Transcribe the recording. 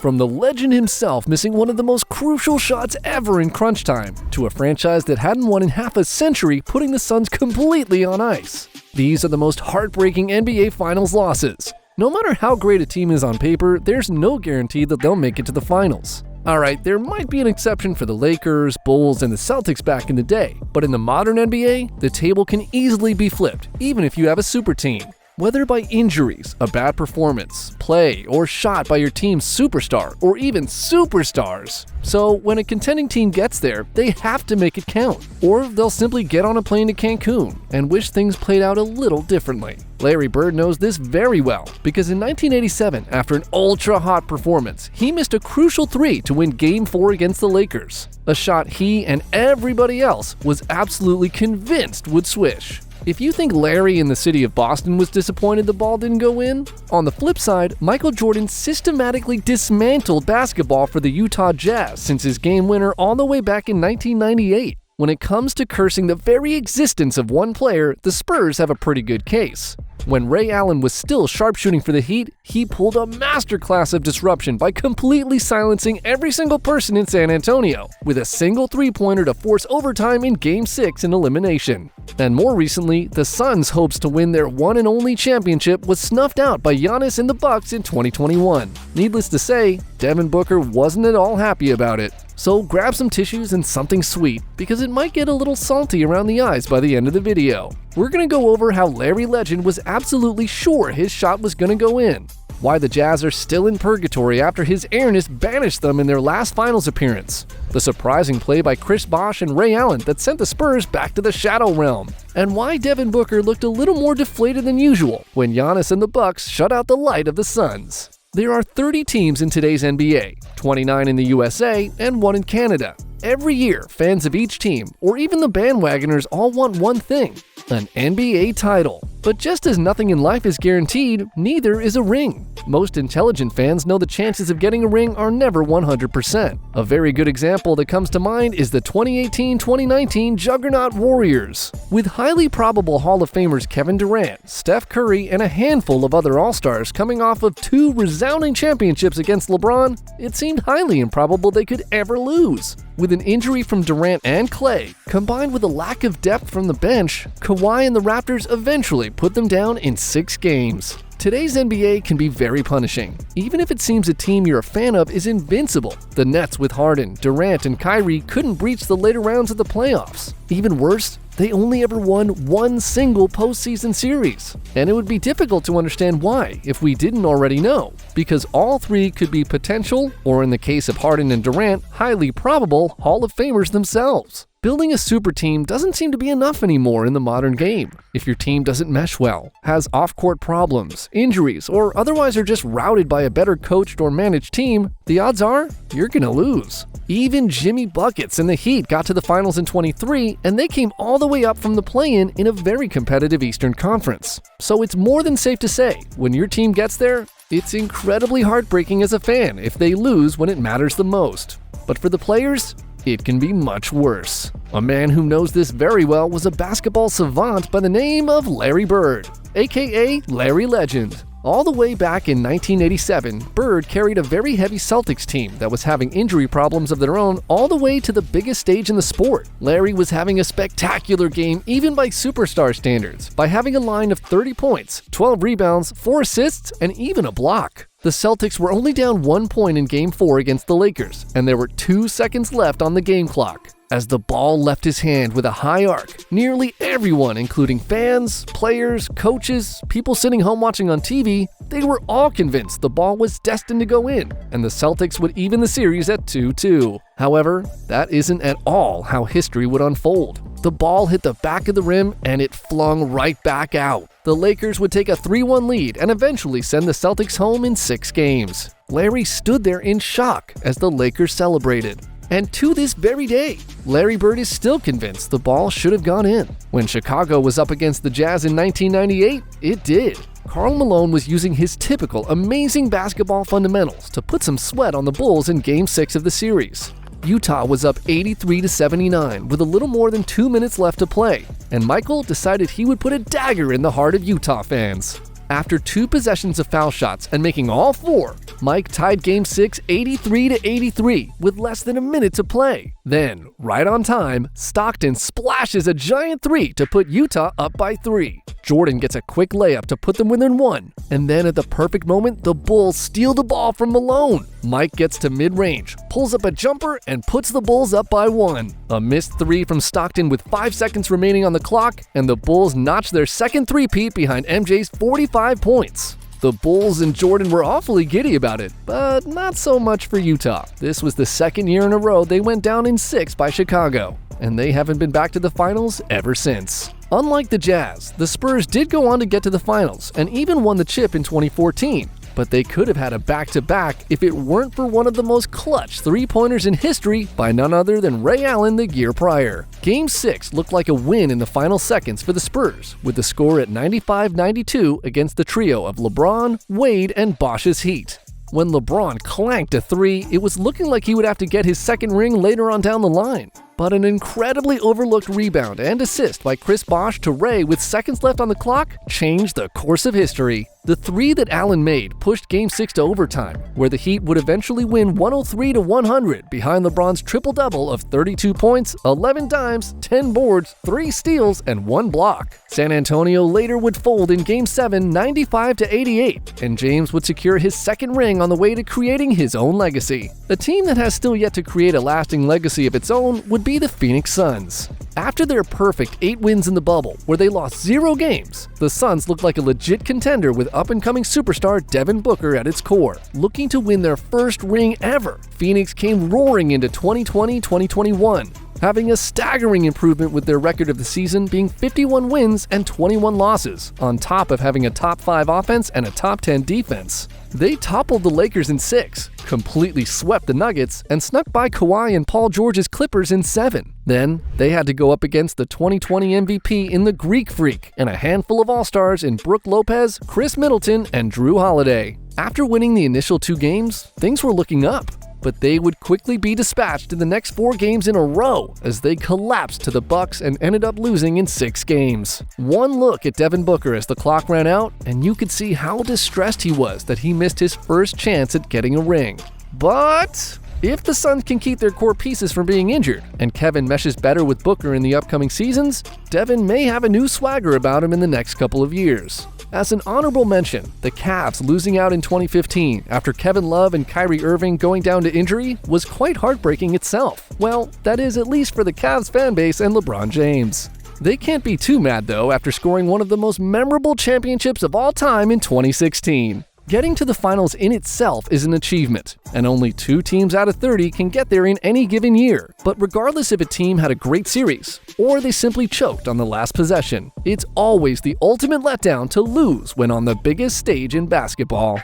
From the legend himself missing one of the most crucial shots ever in crunch time, to a franchise that hadn't won in half a century putting the Suns completely on ice. These are the most heartbreaking NBA Finals losses. No matter how great a team is on paper, there's no guarantee that they'll make it to the finals. Alright, there might be an exception for the Lakers, Bulls, and the Celtics back in the day, but in the modern NBA, the table can easily be flipped, even if you have a super team. Whether by injuries, a bad performance, play, or shot by your team's superstar, or even superstars. So when a contending team gets there, they have to make it count, or they'll simply get on a plane to Cancun and wish things played out a little differently. Larry Bird knows this very well, because in 1987, after an ultra-hot performance, he missed a crucial three to win Game 4 against the Lakers. A shot he and everybody else was absolutely convinced would swish. If you think Larry in the city of Boston was disappointed the ball didn't go in, on the flip side, Michael Jordan systematically dismantled basketball for the Utah Jazz since his game winner all the way back in 1998. When it comes to cursing the very existence of one player, the Spurs have a pretty good case. When Ray Allen was still sharpshooting for the Heat, he pulled a masterclass of disruption by completely silencing every single person in San Antonio with a single three-pointer to force overtime in Game 6 in elimination. And more recently, the Suns' hopes to win their one and only championship was snuffed out by Giannis and the Bucks in 2021. Needless to say, Devin Booker wasn't at all happy about it. So grab some tissues and something sweet, because it might get a little salty around the eyes by the end of the video. We're going to go over how Larry Legend was absolutely sure his shot was going to go in, why the Jazz are still in purgatory after his airness banished them in their last finals appearance, the surprising play by Chris Bosh and Ray Allen that sent the Spurs back to the Shadow Realm, and why Devin Booker looked a little more deflated than usual when Giannis and the Bucks shut out the light of the Suns. There are 30 teams in today's NBA, 29 in the USA, and 1 in Canada. Every year, fans of each team, or even the bandwagoners, all want one thing: an NBA title. But just as nothing in life is guaranteed, neither is a ring. Most intelligent fans know the chances of getting a ring are never 100%. A very good example that comes to mind is the 2018-2019 Juggernaut Warriors. With highly probable Hall of Famers Kevin Durant, Steph Curry, and a handful of other All-Stars coming off of 2 resounding championships against LeBron, it seemed highly improbable they could ever lose. With an injury from Durant and Klay, combined with a lack of depth from the bench, Kawhi and the Raptors eventually put them down in 6 games. Today's NBA can be very punishing, even if it seems a team you're a fan of is invincible. The Nets with Harden, Durant, and Kyrie couldn't breach the later rounds of the playoffs. Even worse, they only ever won one single postseason series. And it would be difficult to understand why if we didn't already know, because all 3 could be potential, or in the case of Harden and Durant, highly probable Hall of Famers themselves. Building a super team doesn't seem to be enough anymore in the modern game. If your team doesn't mesh well, has off-court problems, injuries, or otherwise are just routed by a better coached or managed team, the odds are you're gonna lose. Even Jimmy Buckets and the Heat got to the finals in 23, and they came all the way up from the play-in in a very competitive Eastern Conference. So it's more than safe to say, when your team gets there, it's incredibly heartbreaking as a fan if they lose when it matters the most. But for the players, it can be much worse. A man who knows this very well was a basketball savant by the name of Larry Bird, aka Larry Legend. All the way back in 1987, Bird carried a very heavy Celtics team that was having injury problems of their own all the way to the biggest stage in the sport. Larry was having a spectacular game even by superstar standards, by having a line of 30 points, 12 rebounds, 4 assists, and even a block. The Celtics were only down 1 point in Game 4 against the Lakers, and there were 2 seconds left on the game clock. As the ball left his hand with a high arc, nearly everyone, including fans, players, coaches, people sitting home watching on TV, they were all convinced the ball was destined to go in, and the Celtics would even the series at 2-2. However, that isn't at all how history would unfold. The ball hit the back of the rim and it flung right back out. The Lakers would take a 3-1 lead and eventually send the Celtics home in 6 games. Larry stood there in shock as the Lakers celebrated. And to this very day, Larry Bird is still convinced the ball should have gone in. When Chicago was up against the Jazz in 1998, it did. Karl Malone was using his typical amazing basketball fundamentals to put some sweat on the Bulls in Game 6 of the series. Utah was up 83-79 with a little more than 2 minutes left to play, and Michael decided he would put a dagger in the heart of Utah fans. After 2 possessions of foul shots and making all 4, Mike tied Game 6 83-83 with less than a minute to play. Then, right on time, Stockton splashes a giant 3 to put Utah up by 3. Jordan gets a quick layup to put them within 1, and then at the perfect moment, the Bulls steal the ball from Malone. Mike gets to mid-range, pulls up a jumper, and puts the Bulls up by 1. A missed 3 from Stockton with 5 seconds remaining on the clock, and the Bulls notch their second three-peat behind MJ's 45 points. The Bulls and Jordan were awfully giddy about it, but not so much for Utah. This was the second year in a row they went down in 6 by Chicago, and they haven't been back to the finals ever since. Unlike the Jazz, the Spurs did go on to get to the finals and even won the chip in 2014, but they could have had a back-to-back if it weren't for one of the most clutch three-pointers in history by none other than Ray Allen the year prior. Game 6 looked like a win in the final seconds for the Spurs, with the score at 95-92 against the trio of LeBron, Wade, and Bosch's Heat. When LeBron clanked a 3, it was looking like he would have to get his second ring later on down the line. But an incredibly overlooked rebound and assist by Chris Bosh to Ray with seconds left on the clock changed the course of history. The 3 that Allen made pushed Game 6 to overtime, where the Heat would eventually win 103-100 behind LeBron's triple-double of 32 points, 11 dimes, 10 boards, 3 steals, and 1 block. San Antonio later would fold in Game 7 95-88, and James would secure his second ring on the way to creating his own legacy. A team that has still yet to create a lasting legacy of its own would be the Phoenix Suns. After their perfect 8 wins in the bubble, where they lost 0 games, the Suns looked like a legit contender with up-and-coming superstar Devin Booker at its core. Looking to win their first ring ever, Phoenix came roaring into 2020-2021, having a staggering improvement with their record of the season being 51 wins and 21 losses, on top of having a top 5 offense and a top 10 defense. They toppled the Lakers in 6, completely swept the Nuggets, and snuck by Kawhi and Paul George's Clippers in 7. Then, they had to go up against the 2020 MVP in the Greek Freak and a handful of All-Stars in Brook Lopez, Chris Middleton, and Drew Holiday. After winning the initial 2 games, things were looking up, but they would quickly be dispatched in the next 4 games in a row as they collapsed to the Bucks and ended up losing in 6 games. One look at Devin Booker as the clock ran out, and you could see how distressed he was that he missed his first chance at getting a ring. But if the Suns can keep their core pieces from being injured, and Kevin meshes better with Booker in the upcoming seasons, Devin may have a new swagger about him in the next couple of years. As an honorable mention, the Cavs losing out in 2015 after Kevin Love and Kyrie Irving going down to injury was quite heartbreaking itself. Well, that is at least for the Cavs fanbase and LeBron James. They can't be too mad though after scoring one of the most memorable championships of all time in 2016. Getting to the finals in itself is an achievement, and only 2 teams out of 30 can get there in any given year. But regardless if a team had a great series, or they simply choked on the last possession, it's always the ultimate letdown to lose when on the biggest stage in basketball.